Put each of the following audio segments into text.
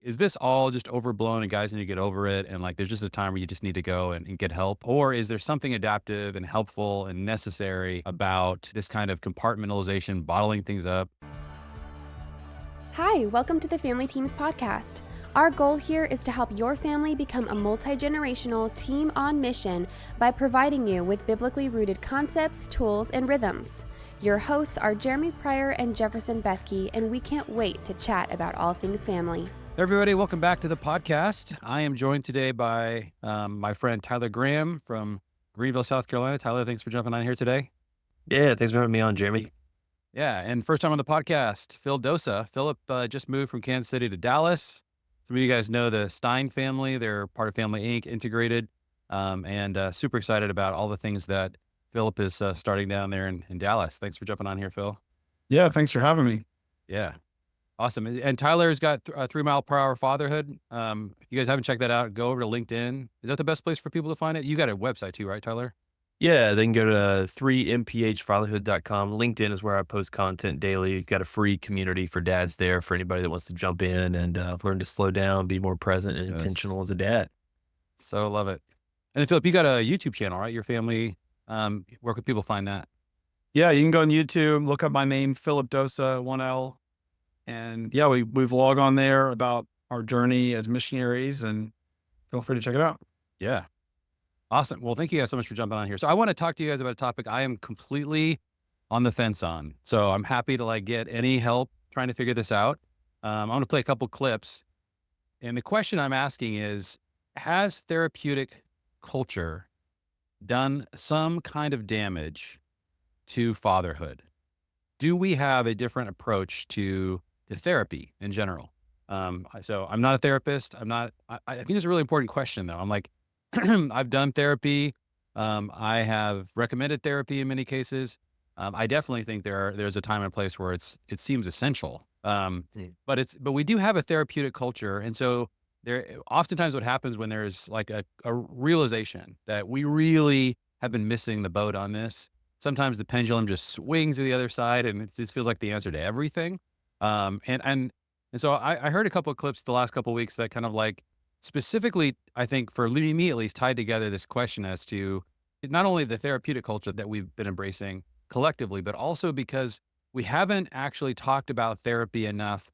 is this all just overblown and guys need to get over it? And like, there's just a time where you just need to go and get help? Or is there something adaptive and helpful and necessary about this kind of compartmentalization, bottling things up? Hi, welcome to the Family Teams podcast. Our goal here is to help your family become a multi-generational team on mission by providing you with biblically rooted concepts, tools, and rhythms. Your hosts are Jeremy Pryor and Jefferson Bethke, and we can't wait to chat about all things family. Hey everybody, welcome back to the podcast. I am joined today by my friend Tyler Graham from Greenville, South Carolina. Tyler, thanks for jumping on here today. Yeah, thanks for having me on, Jeremy. Yeah, and first time on the podcast, Phil Dosa. Philip just moved from Kansas City to Dallas. Some of you guys know the Stein family. They're part of Family Inc. Integrated, and super excited about all the things that Philip is starting down there in Dallas. Thanks for jumping on here, Phil. Yeah, thanks for having me. Yeah, awesome. And Tyler's got 3 Mile Per Hour Fatherhood. If you guys haven't checked that out, go over to LinkedIn. Is that the best place for people to find it? You got a website too, right, Tyler? Yeah, they can go to 3mphfatherhood.com. LinkedIn is where I post content daily. You've got a free community for dads there for anybody that wants to jump in and learn to slow down, be more present and Yes. intentional as a dad. So love it. And then Philip, you got a YouTube channel, right? Your family, where could people find that? Yeah, you can go on YouTube, look up my name, Philip Dosa, 1L. And yeah, we vlog on there about our journey as missionaries, and feel free to check it out. Yeah. Awesome. Well, thank you guys so much for jumping on here. So I want to talk to you guys about a topic I am completely on the fence on. So I'm happy to like get any help trying to figure this out. I want to play a couple clips. And the question I'm asking is, has therapeutic culture done some kind of damage to fatherhood? Do we have a different approach to therapy in general? So I'm not a therapist. I think it's a really important question though. I'm like, I've done therapy. I have recommended therapy in many cases. I definitely think there's a time and place where it seems essential. But we do have a therapeutic culture, and so there oftentimes what happens when there's like a realization that we really have been missing the boat on this. Sometimes the pendulum just swings to the other side, and it just feels like the answer to everything. And so I heard a couple of clips the last couple of weeks that kind of like specifically, I think for me at least, tied together this question as to not only the therapeutic culture that we've been embracing collectively, but also because we haven't actually talked about therapy enough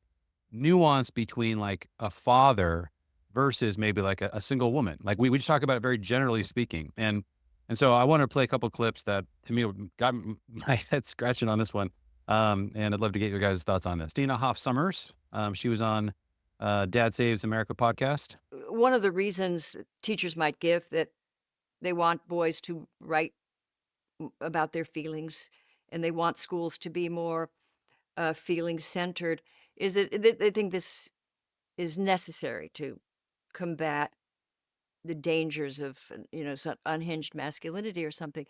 nuance between like a father versus maybe like a single woman. Like we just talk about it very generally speaking. And so I want to play a couple clips that to me got my head scratching on this one. And I'd love to get your guys' thoughts on this. Christina Hoff Summers, she was on Dad Saves America podcast. One of the reasons that teachers might give that they want boys to write about their feelings and they want schools to be more feeling centered is that they think this is necessary to combat the dangers of some unhinged masculinity or something.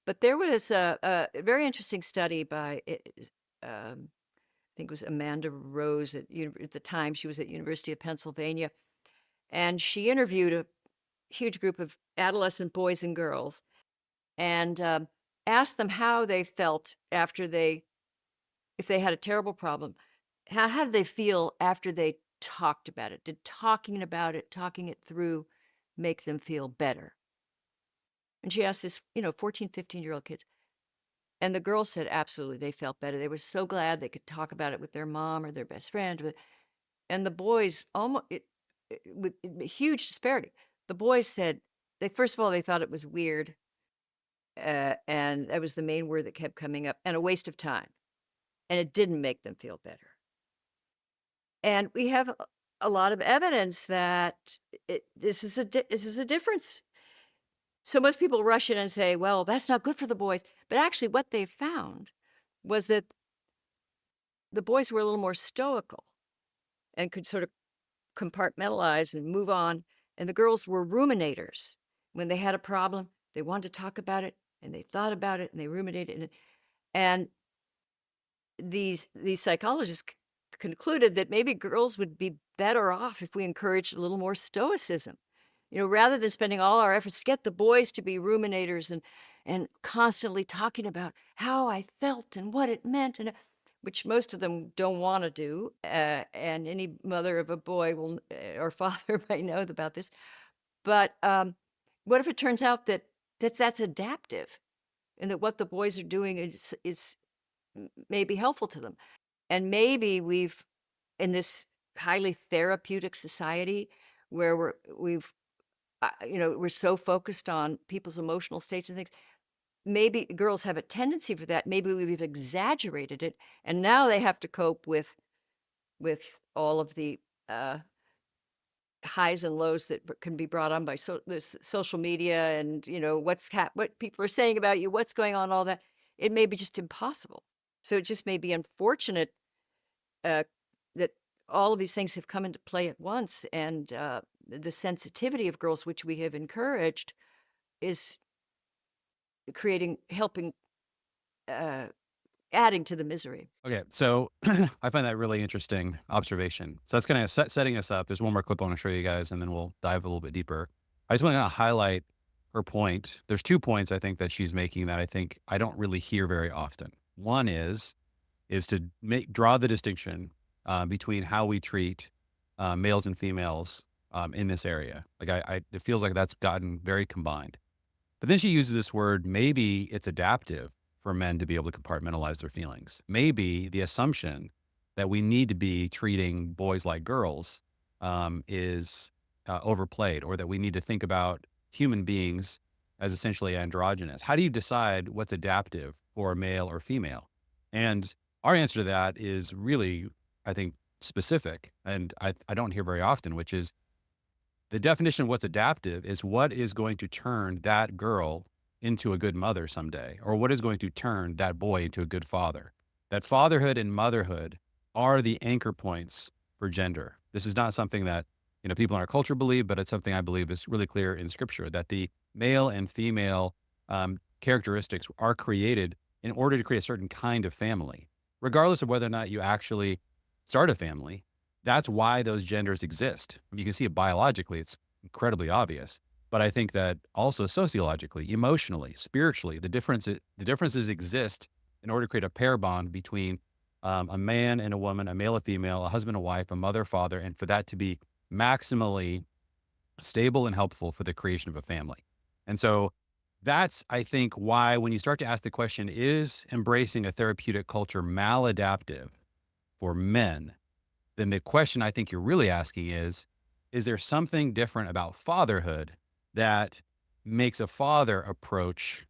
But there was a very interesting study by I think it was Amanda Rose at the time. She was at University of Pennsylvania, and she interviewed a huge group of adolescent boys and girls and asked them how they felt after if they had a terrible problem, how did they feel after they talked about it? Did talking about it, talking it through, make them feel better? And she asked this, 14, 15-year-old kids. And the girls said, absolutely, they felt better. They were so glad they could talk about it with their mom or their best friend. And the boys, with huge disparity, the boys said, first of all, they thought it was weird. And that was the main word that kept coming up, and a waste of time. And it didn't make them feel better. And we have a lot of evidence that this is a difference. So most people rush in and say, well, that's not good for the boys. But actually what they found was that the boys were a little more stoical and could sort of compartmentalize and move on. And the girls were ruminators. When they had a problem, they wanted to talk about it, and they thought about it, and they ruminated. And these psychologists concluded that maybe girls would be better off if we encouraged a little more stoicism. Rather than spending all our efforts to get the boys to be ruminators and constantly talking about how I felt and what it meant. And which most of them don't want to do. And any mother of a boy will, or father might know about this. But what if it turns out that that's adaptive, and that what the boys are doing is maybe helpful to them? And maybe we've, in this highly therapeutic society where we're so focused on people's emotional states and things, maybe girls have a tendency for that. Maybe we've exaggerated it, and now they have to cope with all of the highs and lows that can be brought on by this social media, and what people are saying about you, what's going on, all that. It may be just impossible. So it just may be unfortunate uh, that all of these things have come into play at once, and the sensitivity of girls, which we have encouraged, is helping, uh, adding to the misery. Okay, so I find that really interesting observation. So that's kind of setting us up. There's one more clip I want to show you guys, and then we'll dive a little bit deeper. I just want to highlight her point. There's 2 points I think that she's making that I think I don't really hear very often. One is to draw the distinction between how we treat males and females in this area. Like it feels like that's gotten very combined. But then she uses this word, maybe it's adaptive for men to be able to compartmentalize their feelings. Maybe the assumption that we need to be treating boys like girls is overplayed, or that we need to think about human beings as essentially androgynous. How do you decide what's adaptive for a male or female? And our answer to that is really, I think, specific, and I don't hear very often, which is the definition of what's adaptive is what is going to turn that girl into a good mother someday, or what is going to turn that boy into a good father. That fatherhood and motherhood are the anchor points for gender. This is not something that people in our culture believe, but it's something I believe is really clear in Scripture, that the male and female characteristics are created in order to create a certain kind of family, regardless of whether or not you actually start a family. That's why those genders exist. You can see it biologically, it's incredibly obvious. But I think that also sociologically, emotionally, spiritually, the differences exist in order to create a pair bond between a man and a woman, a male and female, a husband and wife, a mother, father, and for that to be maximally stable and helpful for the creation of a family. And so that's, I think, why when you start to ask the question, is embracing a therapeutic culture maladaptive for men? Then the question I think you're really asking is there something different about fatherhood that makes a father approach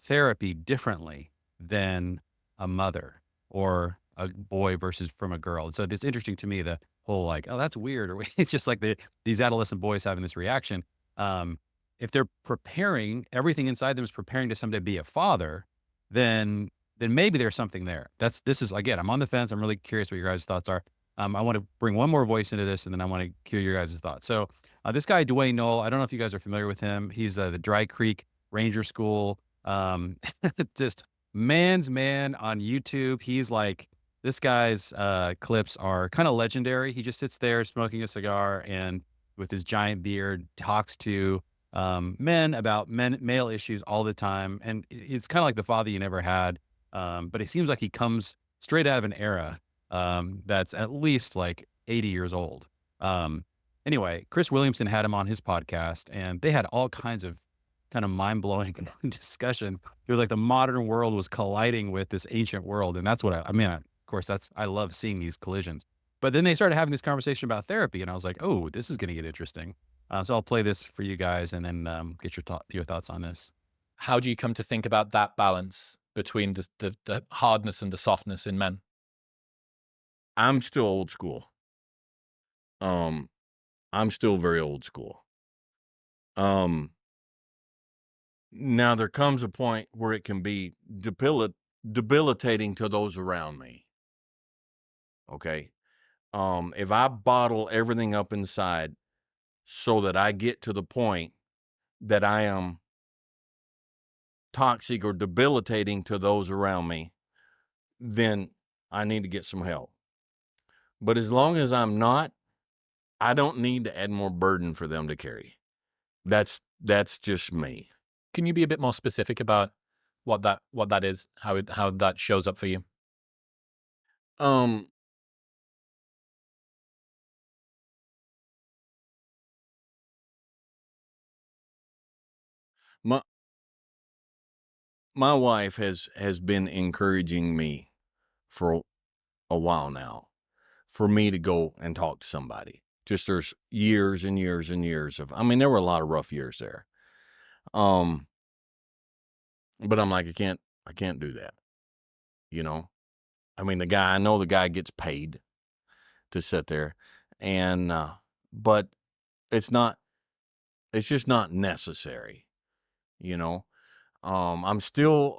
therapy differently than a mother, or a boy versus from a girl? And so it's interesting to me, the whole like, oh, that's weird, or it's just like these adolescent boys having this reaction. If they're preparing, everything inside them is preparing to someday be a father, then maybe there's something there. This is, again, I'm on the fence. I'm really curious what your guys' thoughts are. I want to bring one more voice into this, and then I want to hear your guys' thoughts. So this guy, Dwayne Knoll, I don't know if you guys are familiar with him. He's the Dry Creek Ranger School, just man's man on YouTube. He's like, this guy's clips are kind of legendary. He just sits there smoking a cigar and with his giant beard talks to men about male issues all the time. And it's kind of like the father you never had. But it seems like he comes straight out of an era that's at least like 80 years old. Anyway, Chris Williamson had him on his podcast, and they had all kinds of kind of mind-blowing discussions. It was like the modern world was colliding with this ancient world. And that's what I mean, of course, I love seeing these collisions. But then they started having this conversation about therapy, and I was like, oh, this is going to get interesting. So I'll play this for you guys, and then get your thoughts on this. How do you come to think about that balance between the hardness and the softness in men? I'm still old school. I'm still very old school. Now there comes a point where it can be debilitating to those around me. Okay. If I bottle everything up inside so that I get to the point that I am toxic or debilitating to those around me, then I need to get some help. But as long as I'm not, I don't need to add more burden for them to carry. That's just me. Can you be a bit more specific about what that is, how that shows up for you? Um, my my wife has been encouraging me for a while now for me to go and talk to somebody. Just there's years and years and years of, I mean, there were a lot of rough years there. Um, but I'm like, I can't do that. You know, I mean, I know the guy gets paid to sit there and, but it's not, it's just not necessary, you know? I'm still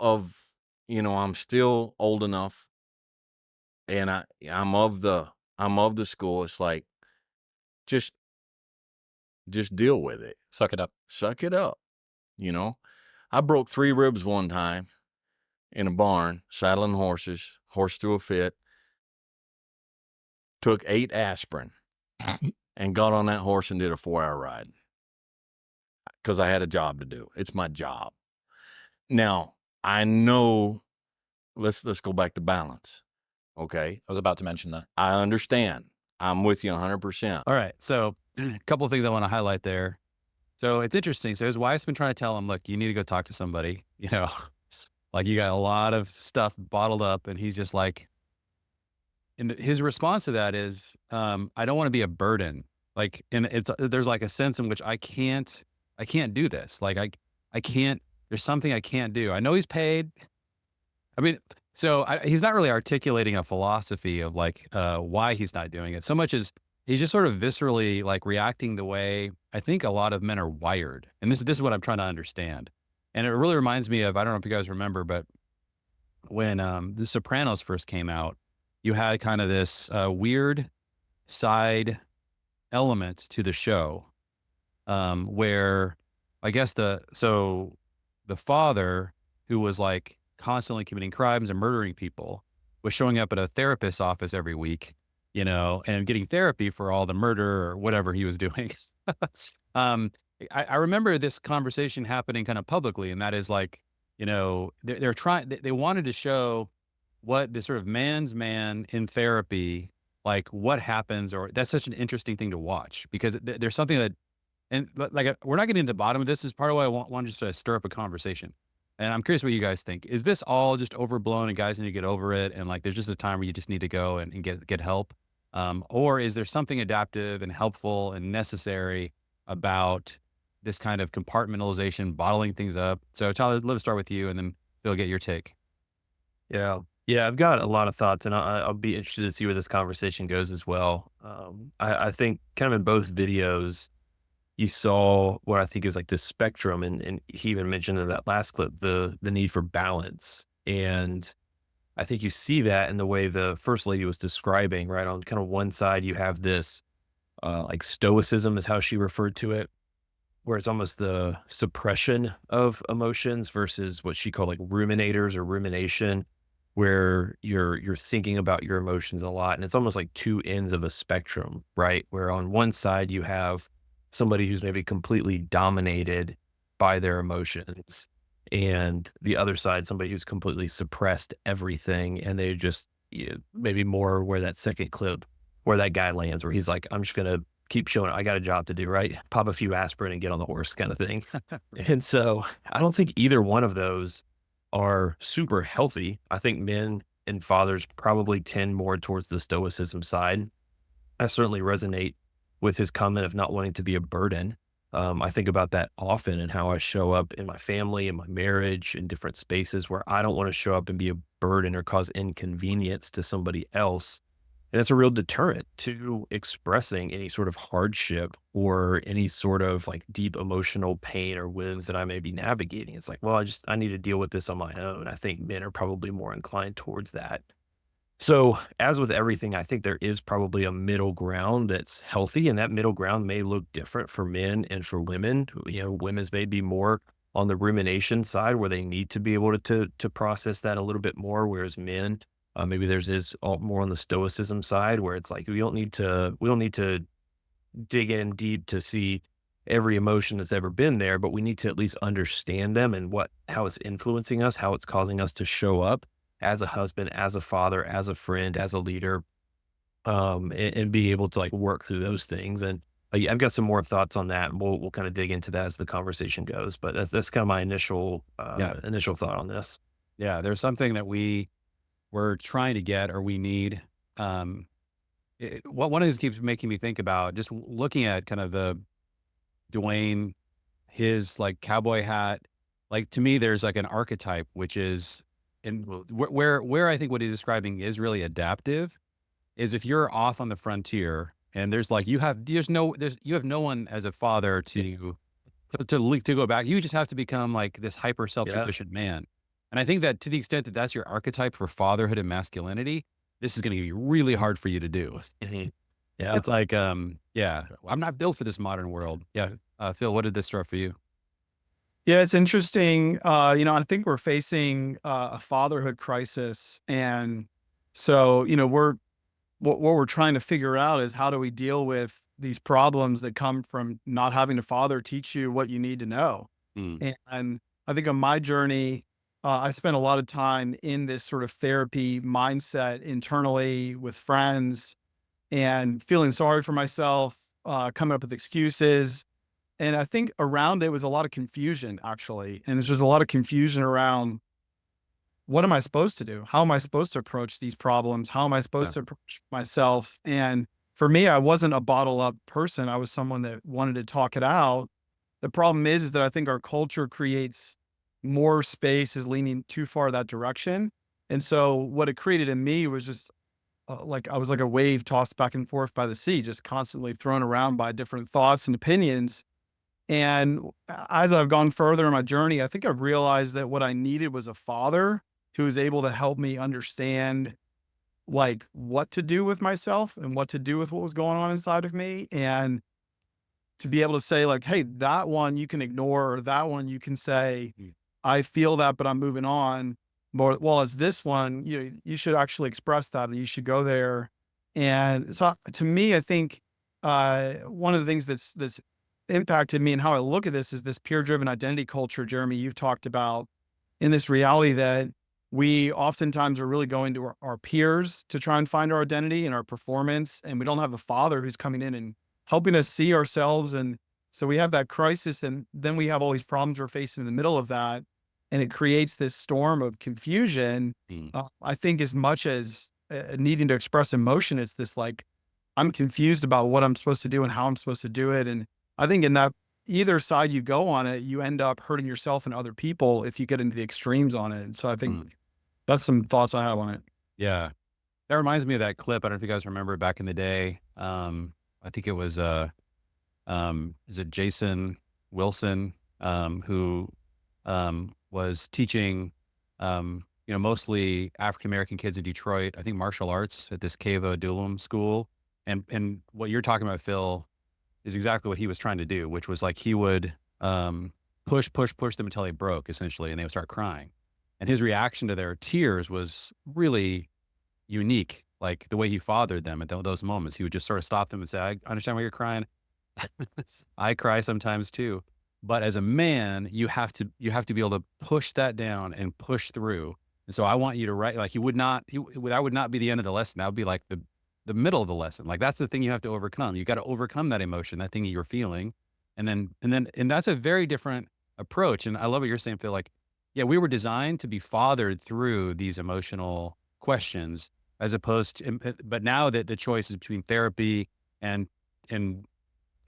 I'm still old enough and I'm of the school. It's like, just, just deal with it. Suck it up. Suck it up. You know, I broke 3 ribs one time in a barn, saddling horses, horse threw a fit, took 8 aspirin and got on that horse and did a 4-hour ride because I had a job to do. It's my job. Now, I know, let's go back to balance. Okay. I was about to mention that. I understand. I'm with you 100%. All right. So a couple of things I want to highlight there. So it's interesting. So his wife's been trying to tell him, look, you need to go talk to somebody, like you got a lot of stuff bottled up. And he's just like, and his response to that is, I don't want to be a burden. Like, and there's like a sense in which I can't do this. Like I can't, there's something I can't do. I know he's paid. I mean, so he's not really articulating a philosophy of like, why he's not doing it so much as he's just sort of viscerally like reacting the way I think a lot of men are wired. And this is what I'm trying to understand. And it really reminds me of, I don't know if you guys remember, but when the Sopranos first came out, you had kind of this weird side element to the show, where I guess the father, who was like constantly committing crimes and murdering people, was showing up at a therapist's office every week, and getting therapy for all the murder or whatever he was doing. um, I remember this conversation happening kind of publicly, and that is like, they're trying, they wanted to show what the sort of man's man in therapy, like what happens, or that's such an interesting thing to watch because there's something that, and like, we're not getting to the bottom of this. This is part of why I want just to stir up a conversation. And I'm curious what you guys think. Is this all just overblown and guys need to get over it? And like, there's just a time where you just need to go and get help. Or is there something adaptive and helpful and necessary about this kind of compartmentalization, bottling things up? So Tyler, let's start with you and then Phil, get your take. Yeah. Yeah, I've got a lot of thoughts, and I'll be interested to see where this conversation goes as well. I think kind of in both videos, you saw what I think is like this spectrum, and he even mentioned in that last clip the need for balance. And I think you see that in the way the first lady was describing, right? On kind of one side, you have this like stoicism is how she referred to it, where it's almost the suppression of emotions versus what she called like ruminators or rumination, where you're thinking about your emotions a lot. And it's almost like two ends of a spectrum, right? Where on one side you have somebody who's maybe completely dominated by their emotions, and the other side, somebody who's completely suppressed everything. And they just, maybe more where that second clip, where that guy lands, where he's like, I'm just going to keep showing I got a job to do, right? Pop a few aspirin and get on the horse kind of thing. And so I don't think either one of those are super healthy. I think men and fathers probably tend more towards the stoicism side. I certainly resonate with his comment of not wanting to be a burden. I think about that often and how I show up in my family, in my marriage, in different spaces where I don't want to show up and be a burden or cause inconvenience to somebody else. And it's a real deterrent to expressing any sort of hardship or any sort of like deep emotional pain or wounds that I may be navigating. It's like, well, I need to deal with this on my own. I think men are probably more inclined towards that. So, as with everything, I think there is probably a middle ground that's healthy, and that middle ground may look different for men and for women. Women's may be more on the rumination side, where they need to be able to process that a little bit more, whereas men, maybe there's is all more on the stoicism side, where it's like we don't need to dig in deep to see every emotion that's ever been there, but we need to at least understand them and how it's influencing us, how it's causing us to show up, as a husband, as a father, as a friend, as a leader, and be able to like work through those things. And yeah, I've got some more thoughts on that, and we'll kind of dig into that as the conversation goes. But that's kind of my Yeah. initial thought on this. Yeah. There's something that we're trying to get, or we need. One of these keeps making me think about just looking at kind of the Dwayne, his like cowboy hat. Like to me, there's like an archetype, which is where I think what he's describing is really adaptive. Is if you're off on the frontier and there's like you have no one as a father to go back. You just have to become like this hyper self-sufficient man. And I think that to the extent that that's your archetype for fatherhood and masculinity, this is going to be really hard for you to do. Yeah. It's like, yeah, I'm not built for this modern world. Yeah. Phil, what did this start for you? Yeah, it's interesting. I think we're facing a fatherhood crisis. And so, what we're trying to figure out is how do we deal with these problems that come from not having a father teach you what you need to know. Mm. And I think on my journey, I spent a lot of time in this sort of therapy mindset internally with friends and feeling sorry for myself, coming up with excuses. And I think around it was a lot of confusion, actually. And there's just a lot of confusion around what am I supposed to do? How am I supposed to approach these problems? How am I supposed to approach myself? And for me, I wasn't a bottle up person. I was someone that wanted to talk it out. The problem is that I think our culture creates more space is leaning too far that direction. And so what it created in me was just like I was like a wave tossed back and forth by the sea, just constantly thrown around by different thoughts and opinions. And as I've gone further in my journey, I think I've realized that what I needed was a father who was able to help me understand like what to do with myself and what to do with what was going on inside of me. And to be able to say like, hey, that one you can ignore, or that one you can say, I feel that, but I'm moving on. More well as this one, you should actually express that, and you should go there. And so to me, I think one of the things that's impacted me and how I look at this is this peer-driven identity culture, Jeremy, you've talked about, in this reality that we oftentimes are really going to our peers to try and find our identity and our performance. And we don't have a father who's coming in and helping us see ourselves. And so we have that crisis, and then we have all these problems we're facing in the middle of that. And it creates this storm of confusion. I think as much as needing to express emotion, it's this like, I'm confused about what I'm supposed to do and how I'm supposed to do it. And I think in that either side you go on it, you end up hurting yourself and other people if you get into the extremes on it. And so I think that's some thoughts I have on it. Yeah. That reminds me of that clip. I don't know if you guys remember back in the day. I think it was, is it Jason Wilson, who, was teaching, mostly African-American kids in Detroit, I think martial arts at this Cava Dulum school. And what you're talking about, Phil, is exactly what he was trying to do, which was like, he would, push them until they broke essentially, and they would start crying. And his reaction to their tears was really unique. Like the way he fathered them at those moments, he would just sort of stop them and say, I understand why you're crying. I cry sometimes too. But as a man, you have to be able to push that down and push through. And so I want you to write, like that would not be the end of the lesson. That would be like the middle of the lesson. Like that's the thing you have to overcome. You got to overcome that emotion, that thing you're feeling. And that's a very different approach. And I love what you're saying, Phil. Like, yeah, we were designed to be fathered through these emotional questions as opposed to, but now that the choice is between therapy and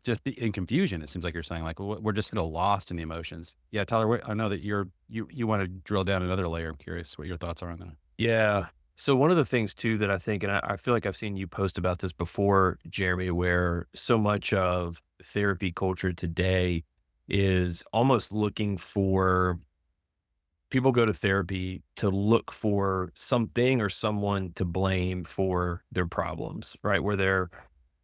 just in confusion, it seems like you're saying like, we're just kind of lost in the emotions. Yeah. Tyler, I know that you want to drill down another layer. I'm curious what your thoughts are on that. Yeah. So one of the things too that I think, and I feel like I've seen you post about this before, Jeremy, where so much of therapy culture today is almost looking for, people go to therapy to look for something or someone to blame for their problems, right? Where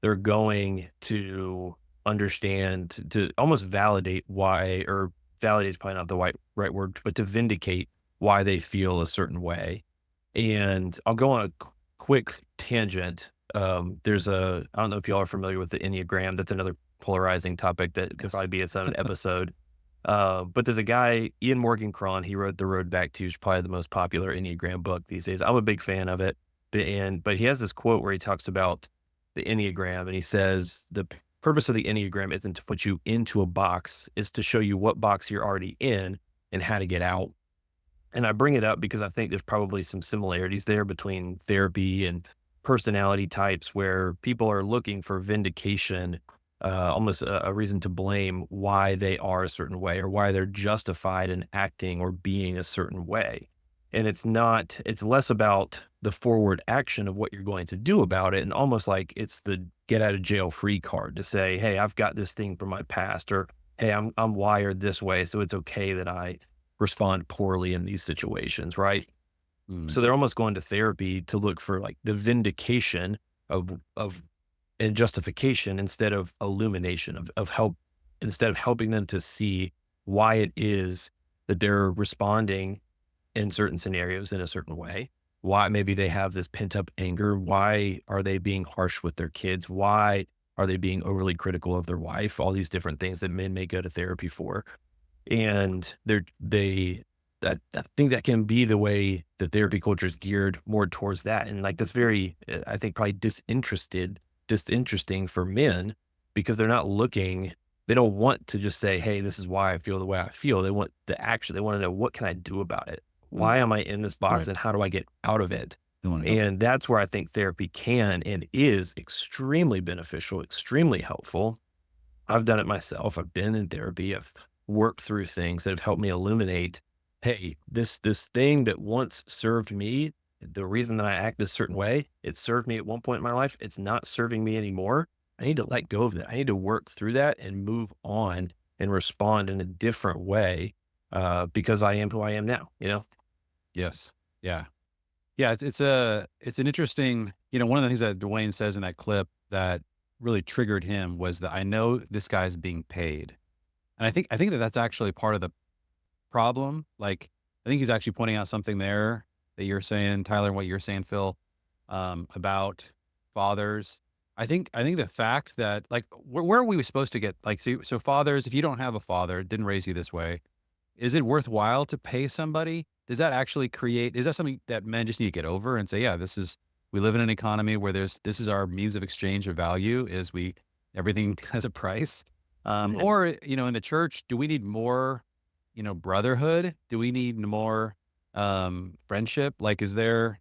they're going to understand, to almost validate why, or validate is probably not the right word, but to vindicate why they feel a certain way. And I'll go on a quick tangent. I don't know if y'all are familiar with the Enneagram. That's another polarizing topic that could probably be its own episode. But there's a guy, Ian Morgan Cron, he wrote The Road Back to, is probably the most popular Enneagram book these days. I'm a big fan of it. But he has this quote where he talks about the Enneagram, and he says the purpose of the Enneagram isn't to put you into a box, it's to show you what box you're already in and how to get out. And I bring it up because I think there's probably some similarities there between therapy and personality types where people are looking for vindication, almost a reason to blame why they are a certain way or why they're justified in acting or being a certain way. And it's less about the forward action of what you're going to do about it. And almost like it's the get out of jail free card to say, hey, I've got this thing from my past, or hey, I'm wired this way. So it's okay that I respond poorly in these situations, right? Mm. So they're almost going to therapy to look for like the vindication of and justification instead of illumination of help, instead of helping them to see why it is that they're responding in certain scenarios in a certain way. Why maybe they have this pent up anger. Why are they being harsh with their kids? Why are they being overly critical of their wife? All these different things that men may go to therapy for. And I think that can be the way the therapy culture is geared more towards that. And like that's very, I think probably disinteresting for men because they're not looking, they don't want to just say, hey, this is why I feel the way I feel. They want the action. They want to know, what can I do about it? Why am I in this box Right. and how do I get out of it? They want to help. And that's where I think therapy can and is extremely beneficial, extremely helpful. I've done it myself. I've been in therapy. I've worked through things that have helped me illuminate, hey, this thing that once served me, the reason that I act this certain way, it served me at one point in my life. It's not serving me anymore. I need to let go of that. I need to work through that and move on and respond in a different way because I am who I am now, you know? Yes. Yeah. Yeah. It's an interesting, one of the things that Dwayne says in that clip that really triggered him was that I know this guy's being paid. And I think that that's actually part of the problem. Like, I think he's actually pointing out something there that you're saying, Tyler, and what you're saying, Phil, about fathers. I think the fact that like, where are we supposed to get like, so fathers, if you don't have a father, didn't raise you this way, is it worthwhile to pay somebody? Does that actually create, is that something that men just need to get over and say, yeah, we live in an economy where this is our means of exchange of value is everything has a price. Or, in the church, do we need more, brotherhood? Do we need more, friendship? Like, do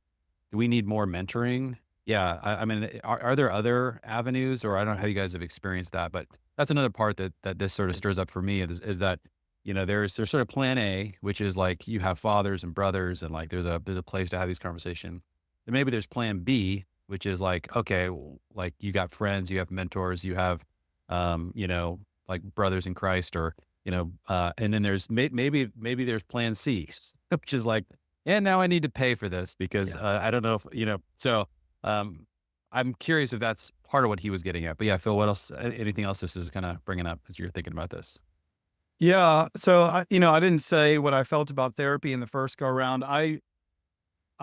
we need more mentoring? Yeah. I mean, are there other avenues, or I don't know how you guys have experienced that, but that's another part that this sort of stirs up for me is that, there's sort of plan A, which is like you have fathers and brothers and like there's a place to have these conversations. And maybe there's plan B, which is like, okay, like you got friends, you have mentors, you have, like brothers in Christ or, and then there's maybe there's plan C, which is like, yeah, now I need to pay for this because I don't know if, so I'm curious if that's part of what he was getting at. But yeah, Phil, what else, anything else this is kind of bringing up as you're thinking about this? Yeah. So I didn't say what I felt about therapy in the first go around. I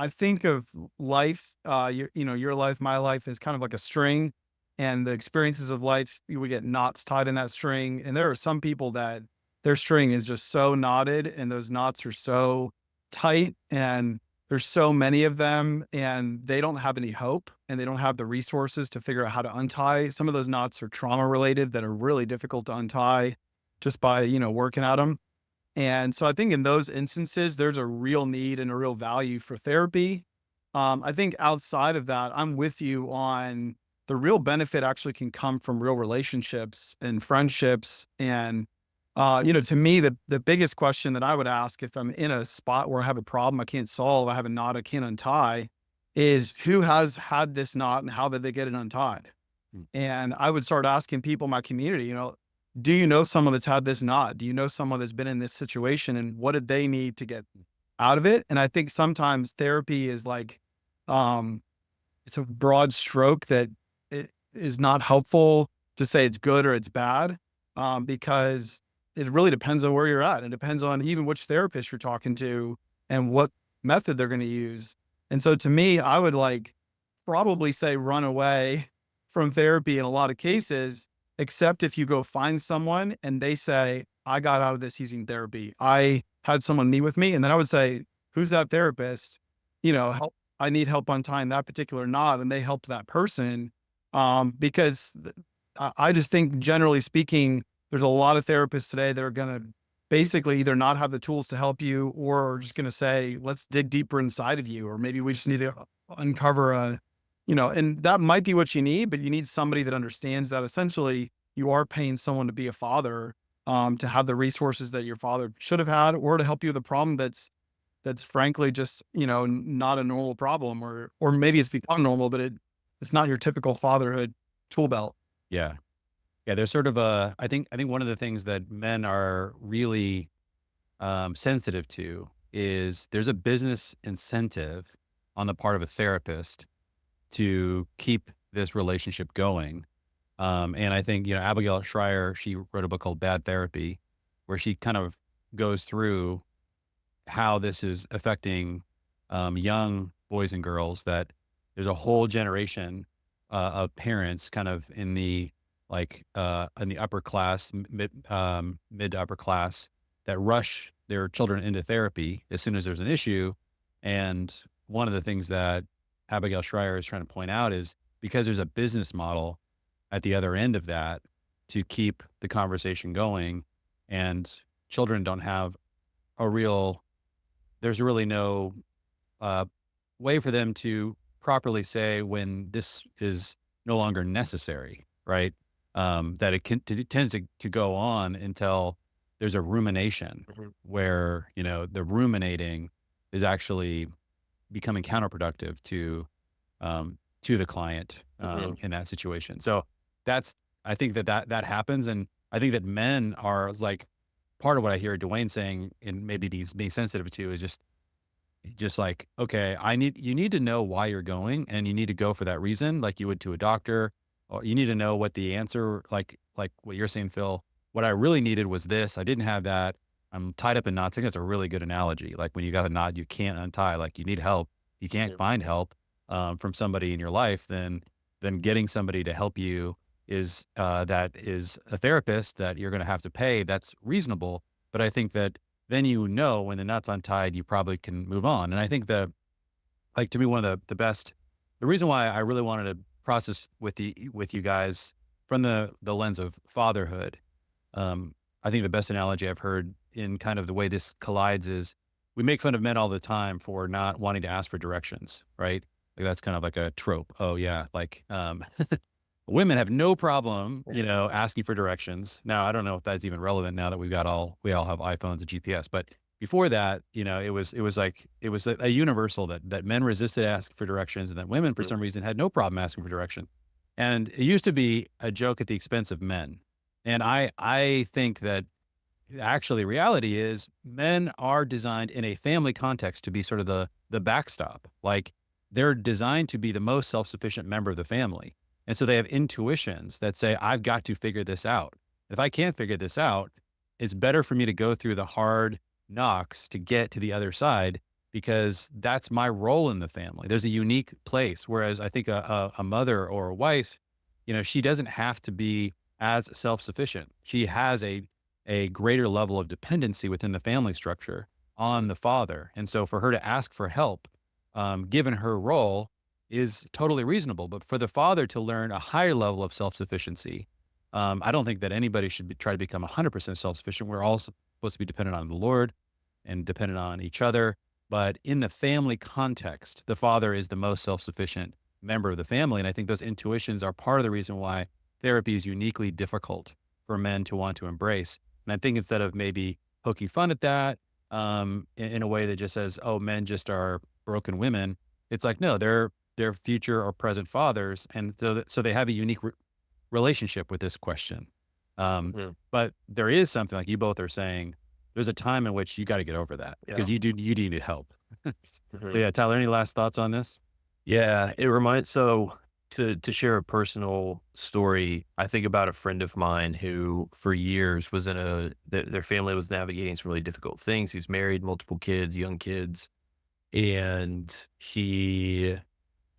think of life, your life, my life is kind of like a string, and the experiences of life, you would get knots tied in that string. And there are some people that their string is just so knotted and those knots are so tight and there's so many of them and they don't have any hope and they don't have the resources to figure out how to untie. Some of those knots are trauma related that are really difficult to untie just by, working at them. And so I think in those instances, there's a real need and a real value for therapy. I think outside of that, I'm with you on the real benefit actually can come from real relationships and friendships. And, to me, the biggest question that I would ask if I'm in a spot where I have a problem I can't solve, I have a knot I can't untie, is who has had this knot and how did they get it untied? And I would start asking people in my community, do you know someone that's had this knot? Do you know someone that's been in this situation and what did they need to get out of it? And I think sometimes therapy is like, it's a broad stroke that it is not helpful to say it's good or it's bad, because it really depends on where you're at. It depends on even which therapist you're talking to and what method they're going to use. And so to me, I would probably say run away from therapy in a lot of cases, except if you go find someone and they say, I got out of this using therapy. I had someone meet with me, and then I would say, who's that therapist? Help. I need help untying that particular knot. And they helped that person. Because I just think, generally speaking, there's a lot of therapists today that are going to basically either not have the tools to help you, or are just going to say, let's dig deeper inside of you, or maybe we just need to uncover and that might be what you need, but you need somebody that understands that essentially you are paying someone to be a father, to have the resources that your father should have had, or to help you with a problem that's frankly just, not a normal problem, or maybe it's become normal, but it's not your typical fatherhood tool belt. Yeah. Yeah. There's sort of I think one of the things that men are really sensitive to is there's a business incentive on the part of a therapist to keep this relationship going. And I think, Abigail Schreier, she wrote a book called Bad Therapy, where she kind of goes through how this is affecting young boys and girls, that there's a whole generation of parents kind of in the upper class, mid to upper class, that rush their children into therapy as soon as there's an issue. And one of the things that Abigail Schreier is trying to point out is because there's a business model at the other end of that to keep the conversation going, and children don't have there's really no uh, way for them to properly say when this is no longer necessary, right? That it tends to go on until there's a rumination where, the ruminating is actually becoming counterproductive to the client in that situation. So I think that happens. And I think that men are like, part of what I hear Dwayne saying, and maybe being sensitive to, is just like, okay, you need to know why you're going, and you need to go for that reason, like you would to a doctor, or you need to know what the answer, like what you're saying, Phil, what I really needed was this. I didn't have that. I'm tied up in knots. I think that's a really good analogy. Like when you got a knot, you can't untie, like you need help. You can't find help from somebody in your life, then getting somebody to help you that is a therapist that you're going to have to pay. That's reasonable. But I think that then, when the knot's untied, you probably can move on. And I think that, like, to me, one of the reason why I really wanted to process with you guys from the lens of fatherhood, I think the best analogy I've heard in kind of the way this collides is we make fun of men all the time for not wanting to ask for directions, right? Like that's kind of like a trope. Oh yeah, like women have no problem, asking for directions. Now, I don't know if that's even relevant now that we all have iPhones and GPS, but before that, it was a universal that men resisted asking for directions, and that women, for some reason, had no problem asking for direction. And it used to be a joke at the expense of men. And I think that actually reality is men are designed in a family context to be sort of the backstop. Like they're designed to be the most self-sufficient member of the family. And so they have intuitions that say, I've got to figure this out. If I can't figure this out, it's better for me to go through the hard knocks to get to the other side, because that's my role in the family. There's a unique place. Whereas I think a mother or a wife, she doesn't have to be as self-sufficient. She has a greater level of dependency within the family structure on the father. And so for her to ask for help, given her role, is totally reasonable. But for the father to learn a higher level of self-sufficiency, I don't think that anybody should try to become 100% self-sufficient. We're all supposed to be dependent on the Lord and dependent on each other. But in the family context, the father is the most self-sufficient member of the family. And I think those intuitions are part of the reason why therapy is uniquely difficult for men to want to embrace. And I think instead of maybe poking fun at that in a way that just says, oh, men just are broken women, it's like, no, they're future or present fathers. And so they have a unique relationship with this question. But there is something, like you both are saying, there's a time in which you got to get over that because you need help. So yeah, Tyler, any last thoughts on this? Yeah, it reminds to share a personal story. I think about a friend of mine who for years was their family was navigating some really difficult things. He was married, multiple kids, young kids, and he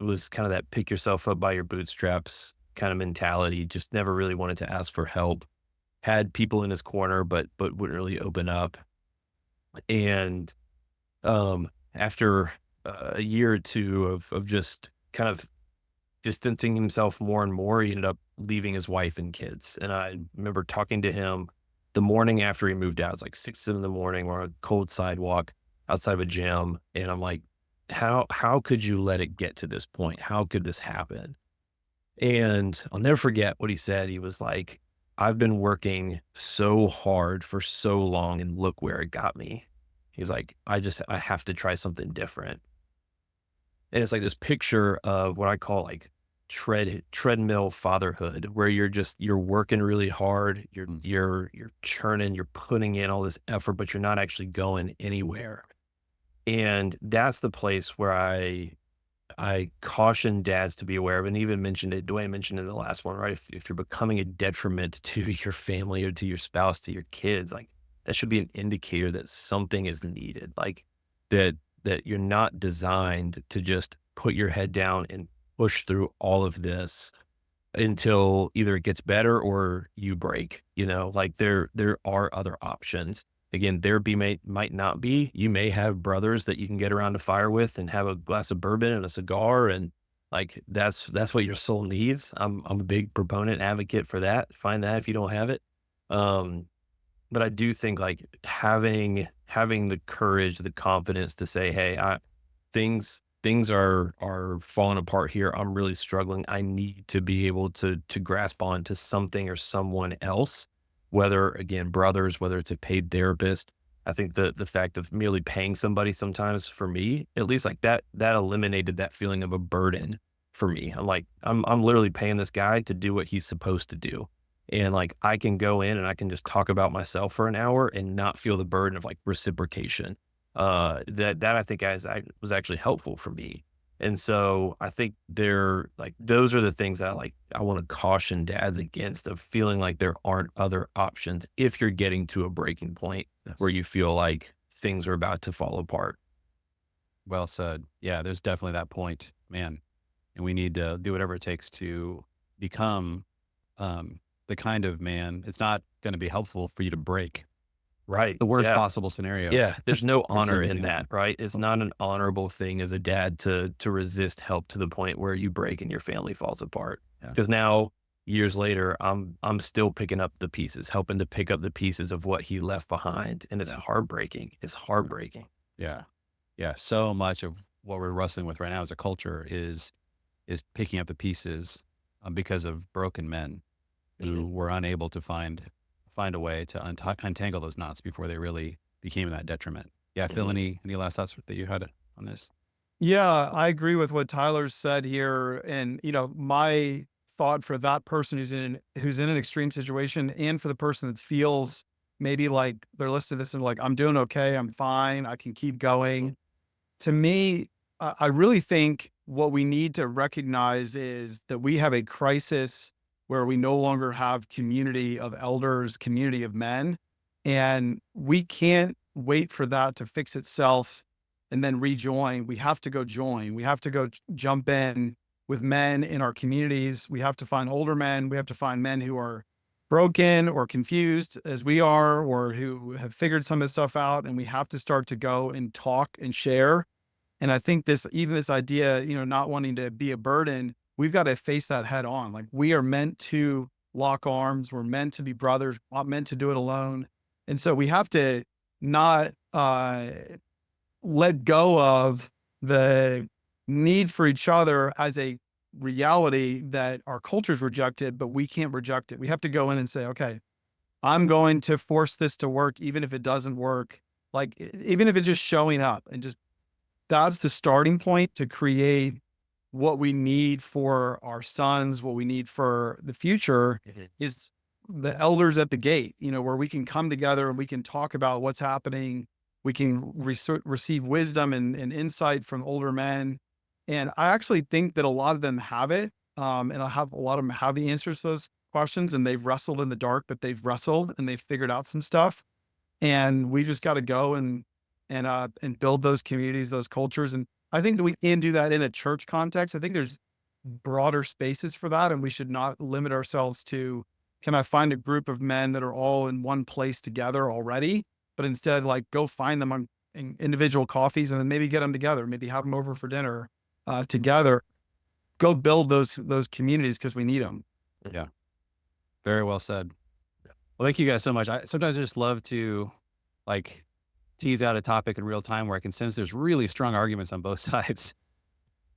was kind of that pick yourself up by your bootstraps kind of mentality, just never really wanted to ask for help. had people in his corner, but wouldn't really open up. And after a year or two of just kind of distancing himself more and more, he ended up leaving his wife and kids. And I remember talking to him the morning after he moved out. It's like 6 in the morning. We're on a cold sidewalk outside of a gym, and I'm like, how could you let it get to this point? How could this happen? And I'll never forget what he said. He was like, I've been working so hard for so long, and look where it got me. He was like, I have to try something different. And it's like this picture of what I call like treadmill fatherhood, where you're working really hard, you're churning, you're putting in all this effort, but you're not actually going anywhere. And that's the place where I caution dads to be aware of, and even mentioned it. Dwayne mentioned it in the last one, right? If you're becoming a detriment to your family or to your spouse, to your kids, like that should be an indicator that something is needed. Like that you're not designed to just put your head down and push through all of this until either it gets better or you break. Like there are other options. Again, therapy might not be. You may have brothers that you can get around a fire with and have a glass of bourbon and a cigar, and like that's what your soul needs. I'm a big proponent, advocate for that. Find that if you don't have it. Um, but I do think like having the courage, the confidence to say, hey, things are falling apart here. I'm really struggling. I need to be able to grasp on to something or someone else, whether again, brothers, whether it's a paid therapist. I think the fact of merely paying somebody sometimes, for me, at least, like that eliminated that feeling of a burden for me. I'm like, I'm literally paying this guy to do what he's supposed to do. And like I can go in and I can just talk about myself for an hour and not feel the burden of like reciprocation. That I think was actually helpful for me. And so I think those are the things that I want to caution dads against, of feeling like there aren't other options if you're getting to a breaking point where you feel like things are about to fall apart. Well said. Yeah, there's definitely that point, man. And we need to do whatever it takes to become the kind of man. It's not going to be helpful for you to break. Right. The worst Yeah. possible scenario. Yeah. There's no For honor somebody's in gonna that, happen. right? It's not an honorable thing as a dad to resist help to the point where you break and your family falls apart. Yeah. Because now, years later, I'm still picking up the pieces, helping to pick up the pieces of what he left behind. And it's heartbreaking. It's heartbreaking. Yeah. Yeah. So much of what we're wrestling with right now as a culture is picking up the pieces because of broken men who were unable to find a way to untangle those knots before they really became that detriment. Yeah. Phil, any last thoughts that you had on this? Yeah, I agree with what Tyler said here. And, my thought for that person who's in an extreme situation, and for the person that feels maybe like they're listening to this and like, I'm doing okay, I'm fine, I can keep going. To me, I really think what we need to recognize is that we have a crisis where we no longer have community of elders, community of men, and we can't wait for that to fix itself and then rejoin. We have to go join. We have to go jump in with men in our communities. We have to find older men. We have to find men who are broken or confused as we are, or who have figured some of this stuff out. And we have to start to go and talk and share. And I think this idea, not wanting to be a burden, we've got to face that head on. Like, we are meant to lock arms. We're meant to be brothers, not meant to do it alone. And so we have to not let go of the need for each other as a reality that our culture's rejected, but we can't reject it. We have to go in and say, okay, I'm going to force this to work, even if it doesn't work. Like, even if it's just showing up, and just, that's the starting point to create what we need for our sons, what we need for the future, is the elders at the gate, where we can come together and we can talk about what's happening. We can receive wisdom and insight from older men. And I actually think that a lot of them have it. And a lot of them have the answers to those questions, and they've wrestled in the dark, but they've wrestled and they've figured out some stuff. And we just got to go and build those communities, those cultures. And I think that we can do that in a church context. I think there's broader spaces for that, and we should not limit ourselves to can I find a group of men that are all in one place together already, but instead like go find them on individual coffees and then maybe get them together, maybe have them over for dinner together, go build those communities because we need them. Yeah. Very well said. Well, thank you guys so much. Sometimes I just love to like tease out a topic in real time where I can sense there's really strong arguments on both sides.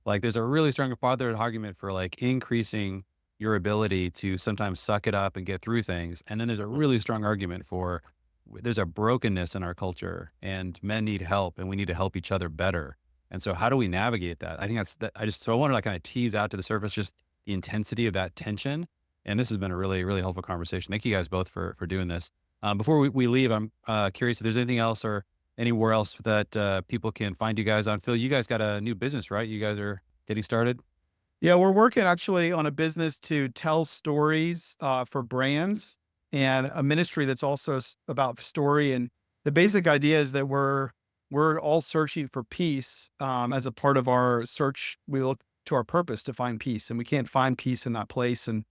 Like there's a really strong fatherhood argument for like increasing your ability to sometimes suck it up and get through things. And then there's a really strong argument for there's a brokenness in our culture and men need help and we need to help each other better. And so how do we navigate that? I think so I want to like kind of tease out to the surface just the intensity of that tension. And this has been a really, really helpful conversation. Thank you guys both for doing this. Before we leave, I'm curious if there's anything else or anywhere else that people can find you guys on. Phil, you guys got a new business, right? You guys are getting started? Yeah, we're working actually on a business to tell stories for brands and a ministry that's also about story. And the basic idea is that we're all searching for peace as a part of our search. We look to our purpose to find peace, and we can't find peace in that place. And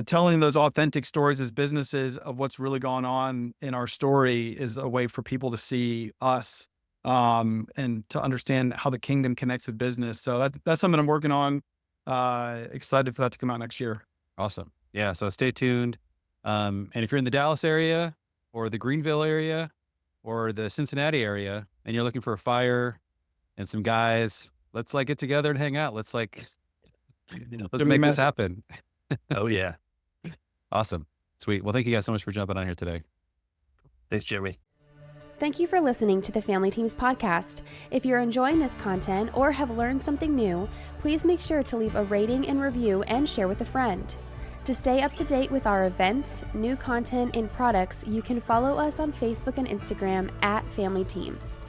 telling those authentic stories as businesses of what's really gone on in our story is a way for people to see us and to understand how the kingdom connects with business. So that's something I'm working on. Excited for that to come out next year. Awesome. Yeah. So stay tuned. And if you're in the Dallas area or the Greenville area or the Cincinnati area and you're looking for a fire and some guys, let's like get together and hang out. Let's like, let's make this happen. Oh yeah. Awesome. Sweet. Well, thank you guys so much for jumping on here today. Thanks, Jeremy. Thank you for listening to the Family Teams podcast. If you're enjoying this content or have learned something new, please make sure to leave a rating and review and share with a friend. To stay up to date with our events, new content, and products, you can follow us on Facebook and Instagram @Family Teams.